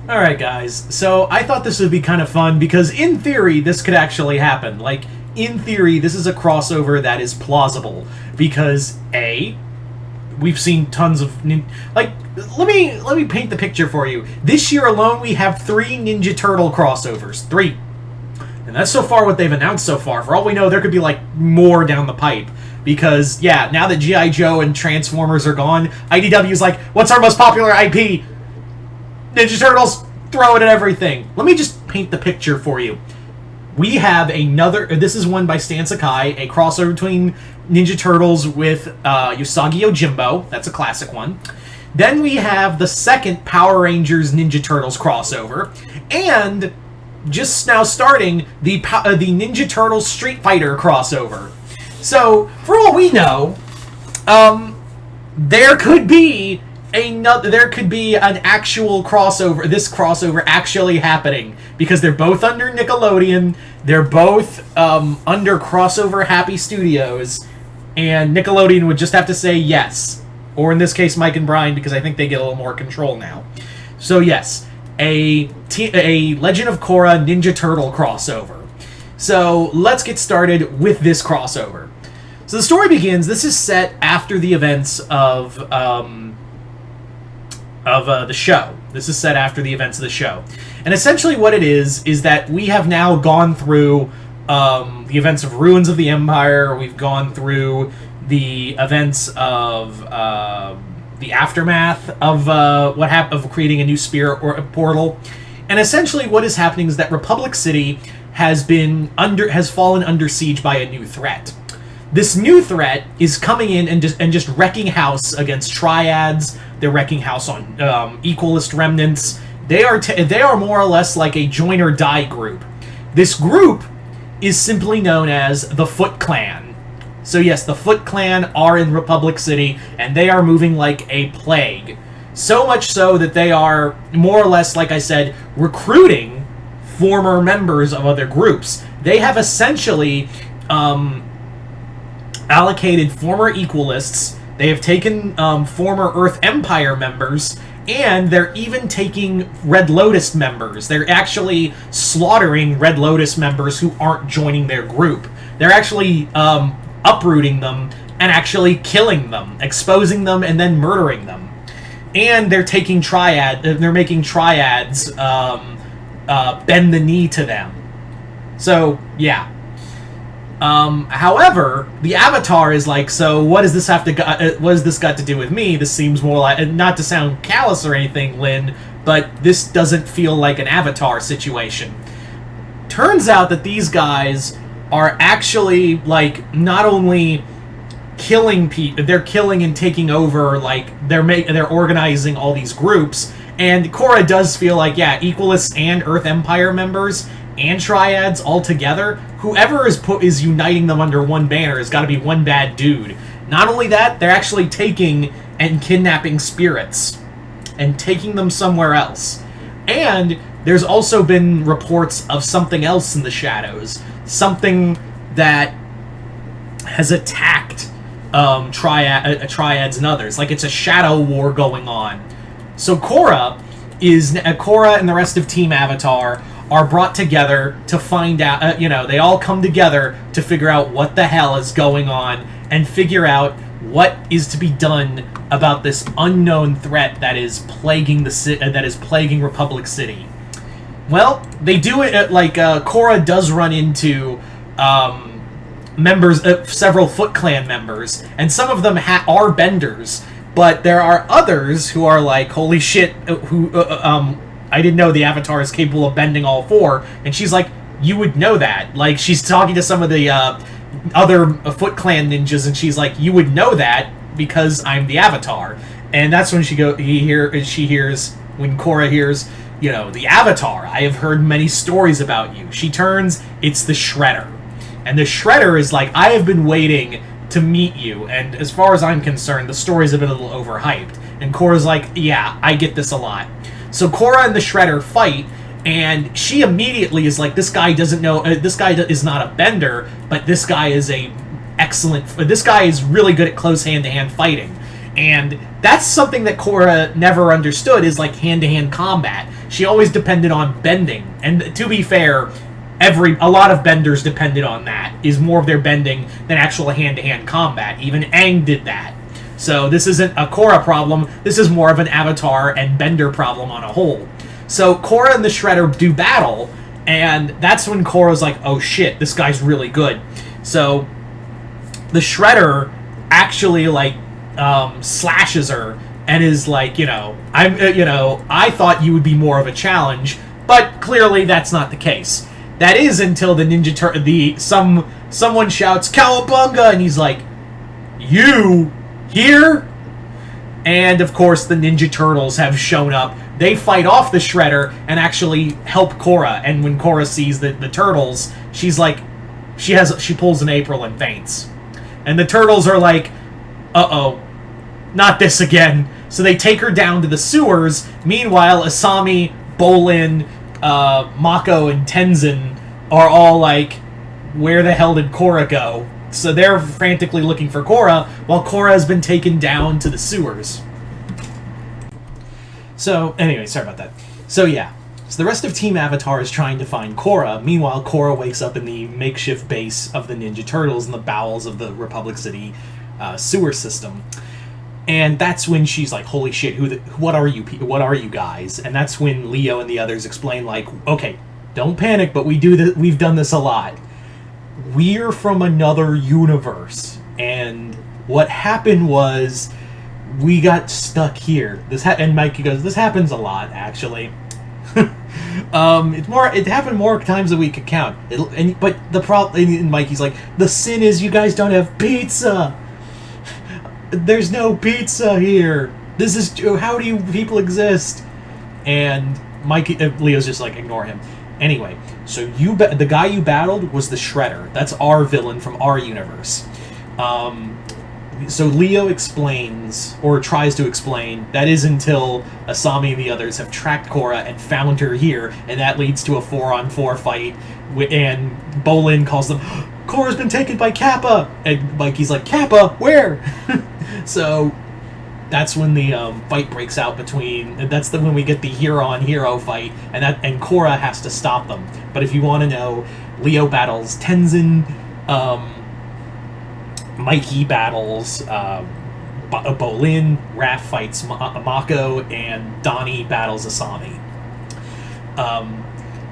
Alright, guys, so I thought this would be kind of fun because, in theory, this could actually happen. Like, in theory, this is a crossover that is plausible because, A, we've seen tons of like, let me paint the picture for you. This year alone, we have 3 Ninja Turtle crossovers. 3. And that's so far what they've announced so far. For all we know, there could be, like, more down the pipe. Because, yeah, now that G.I. Joe and Transformers are gone, IDW's like, what's our most popular IP? Ninja Turtles, throw it at everything. Let me just paint the picture for you. We have another, this is one by Stan Sakai, a crossover between Ninja Turtles with Usagi Yojimbo. That's a classic one. Then we have the second Power Rangers Ninja Turtles crossover. And just now starting the Ninja Turtles Street Fighter crossover. So, for all we know, there could be an actual crossover, this crossover actually happening, because they're both under Nickelodeon, they're both under Crossover Happy Studios, and Nickelodeon would just have to say yes. Or in this case, Mike and Brian, because I think they get a little more control now. So yes, a Legend of Korra Ninja Turtle crossover. So let's get started with this crossover. So the story begins, this is set after the events of the show. This is set after the events of the show. And essentially what it is that we have now gone through the events of Ruins of the Empire, we've gone through the events of the aftermath of what happened, of creating a new spirit or a portal. And essentially what is happening is that Republic City has fallen under siege by a new threat. This new threat is coming in and just wrecking house against triads. They're wrecking house on equalist remnants. They are more or less like a join or die group. This group is simply known as the Foot Clan. So yes, the Foot Clan are in Republic City, and they are moving like a plague. So much so that they are more or less, like I said, recruiting former members of other groups. They have essentially allocated former Equalists, they have taken former Earth Empire members, and they're even taking Red Lotus members. They're actually slaughtering Red Lotus members who aren't joining their group. They're actually uprooting them and actually killing them, exposing them, and then murdering them. And they're taking they're making triads bend the knee to them. So, yeah. However, the Avatar is like, so what does this got to do with me? This seems more like, not to sound callous or anything, Lynn, but this doesn't feel like an Avatar situation. Turns out that these guys are actually, like, not only killing people, they're killing and taking over, like, they're organizing all these groups, and Korra does feel like, yeah, Equalists and Earth Empire members and triads all together, whoever is uniting them under one banner has got to be one bad dude. Not only that, they're actually taking and kidnapping spirits and taking them somewhere else. And there's also been reports of something else in the shadows, something that has attacked triads and others. Like, it's a shadow war going on. So Korra and the rest of Team Avatar are brought together to find out, they all come together to figure out what the hell is going on and figure out what is to be done about this unknown threat that is plaguing Republic City. Well, they do it, Korra does run into members, several Foot Clan members, and some of them are benders, but there are others who are like, holy shit, I didn't know the Avatar is capable of bending all 4, and she's like, you would know that. Like, she's talking to some of the other Foot Clan ninjas, and she's like, you would know that because I'm the Avatar. And that's when she hears, when Korra hears, the Avatar, I have heard many stories about you. She turns, it's the Shredder. And the Shredder is like, I have been waiting to meet you, and as far as I'm concerned, the story's a bit a little overhyped. And Korra's like, yeah, I get this a lot. So Korra and the Shredder fight, and she immediately is like, this guy doesn't know, this guy is not a bender, but this guy is this guy is really good at close hand-to-hand fighting. And that's something that Korra never understood, is like hand-to-hand combat. She always depended on bending. And to be fair, a lot of benders depended on that, is more of their bending than actual hand-to-hand combat. Even Aang did that. So this isn't a Korra problem, this is more of an Avatar and Bender problem on a whole. So Korra and the Shredder do battle, and that's when Korra's like, oh shit, this guy's really good. So the Shredder actually, like, slashes her and is like, I thought you would be more of a challenge, but clearly that's not the case. That is until the someone shouts Cowabunga, and he's like, you here? And of course the Ninja Turtles have shown up. They fight off the Shredder and actually help Korra, and when Korra sees the turtles, she's like, she pulls an April and faints. And the turtles are like, uh-oh, not this again. So they take her down to the sewers. Meanwhile, Asami, Bolin, Mako, and Tenzin are all like, where the hell did Korra go? So they're frantically looking for Korra, while Korra has been taken down to the sewers. So, anyway, sorry about that. So yeah, so the rest of Team Avatar is trying to find Korra. Meanwhile, Korra wakes up in the makeshift base of the Ninja Turtles in the bowels of the Republic City sewer system. And that's when she's like, holy shit, what are you guys? And that's when Leo and the others explain, like, okay, don't panic, but we've done this a lot. We're from another universe, and what happened was we got stuck here. And Mikey goes, this happens a lot, actually. It happened more times than we could count. But the problem, and Mikey's like, the sin is you guys don't have pizza. There's no pizza here. This is, how do you people exist? And Leo's just like, ignore him. Anyway, so the guy you battled was the Shredder. That's our villain from our universe. So Leo explains, or tries to explain, that is until Asami and the others have tracked Korra and found her here, and that leads to a 4-on-4 fight, and Bolin calls them, Korra's been taken by Kappa! And Mikey's like, Kappa? Where? So that's when the fight breaks out when we get the hero-on-hero fight, and Korra has to stop them. But if you want to know, Leo battles Tenzin, Mikey battles Bolin, Raph fights Mako, and Donnie battles Asami.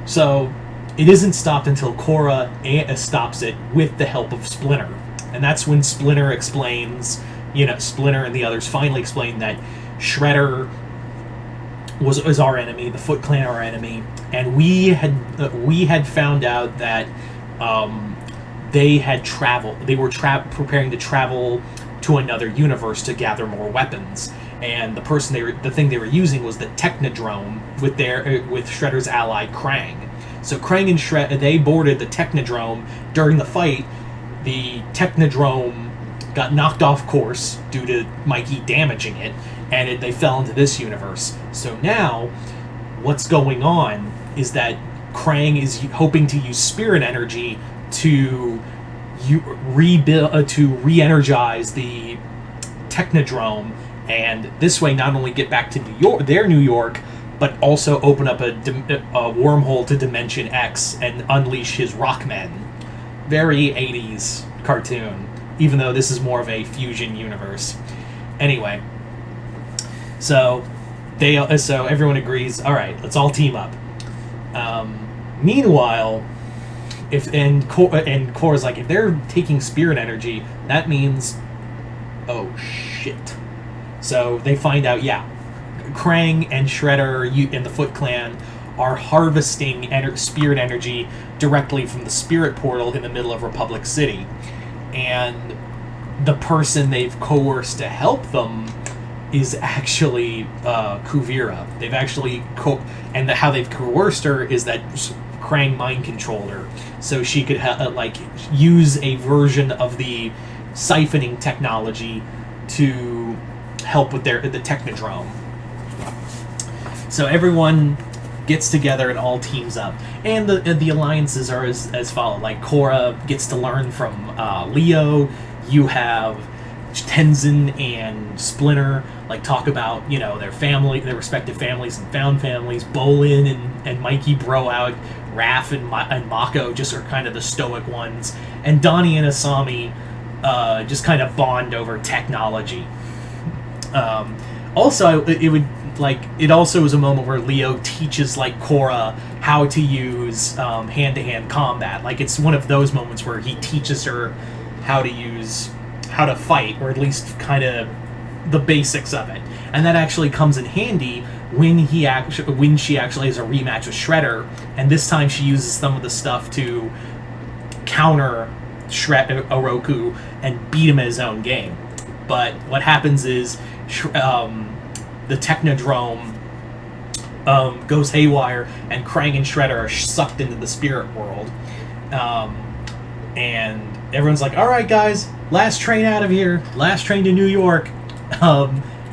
So it isn't stopped until Korra stops it with the help of Splinter. And that's when Splinter explains, Splinter and the others finally explain that Shredder was our enemy, the Foot Clan our enemy, and we had found out that they were preparing to travel to another universe to gather more weapons, and the thing they were using was the Technodrome with Shredder's ally Krang. So Krang and Shredder, they boarded the Technodrome during the fight. The Technodrome got knocked off course due to Mikey damaging it, and they fell into this universe. So now, what's going on is that Krang is hoping to use spirit energy to re-energize the Technodrome, and this way not only get back to New York, but also open up a wormhole to Dimension X and unleash his Rockmen. Very 80s cartoon, even though this is more of a fusion universe. Anyway, so everyone agrees, all right, let's all team up. Meanwhile, Korra's like, if they're taking spirit energy, that means, oh shit. So they find out, Krang and Shredder and the Foot Clan are harvesting spirit energy directly from the spirit portal in the middle of Republic City. And the person they've coerced to help them is actually Kuvira. They've actually how they've coerced her is that Krang mind controlled her, so she could use a version of the siphoning technology to help with the Technodrome. So everyone gets together and all teams up, and the alliances are as follow. Like Korra gets to learn from Leo. You have Tenzin and Splinter like talk about their respective families and found families. Bolin and Mikey bro out. Raph and Mako just are kind of the stoic ones, and Donnie and Asami just kind of bond over technology. Also, it also was a moment where Leo teaches like Korra how to use hand-to-hand combat. Like, it's one of those moments where he teaches her how to fight, or at least kind of the basics of it. And that actually comes in handy when she actually has a rematch with Shredder, and this time she uses some of the stuff to counter Oroku and beat him at his own game. But what happens is the Technodrome goes haywire, and Krang and Shredder are sucked into the spirit world. And everyone's like, all right, guys, last train out of here. Last train to New York.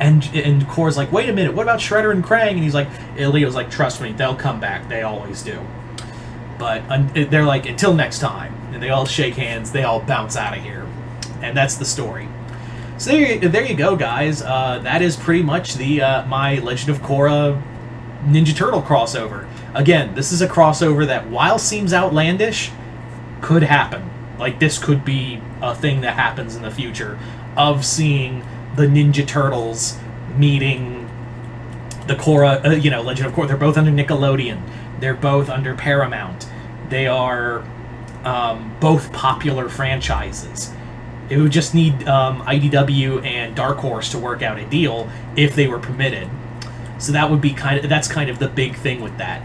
And Korra's like, wait a minute, what about Shredder and Krang? And he's like, Leo's like, trust me, they'll come back. They always do. But they're like, until next time. And they all shake hands. They all bounce out of here. And that's the story. So there you go, guys. That is pretty much the my Legend of Korra Ninja Turtle crossover. Again, this is a crossover that, while seems outlandish, could happen. Like, this could be a thing that happens in the future, of seeing the Ninja Turtles meeting the Korra, Legend of Korra. They're both under Nickelodeon. They're both under Paramount. They are both popular franchises. It would just need IDW and Dark Horse to work out a deal if they were permitted. So that would be that's kind of the big thing with that.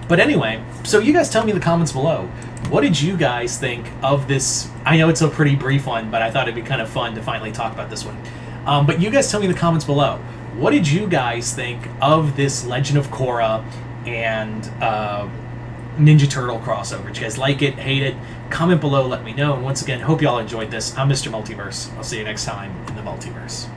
But anyway, so you guys tell me in the comments below, what did you guys think of this? I know it's a pretty brief one, but I thought it'd be kind of fun to finally talk about this one. But you guys tell me in the comments below, what did you guys think of this Legend of Korra and Ninja Turtle crossover? Did you guys like it, hate it? Comment below, let me know. And once again, hope you all enjoyed this. I'm Mr. Multiverse. I'll see you next time in the Multiverse.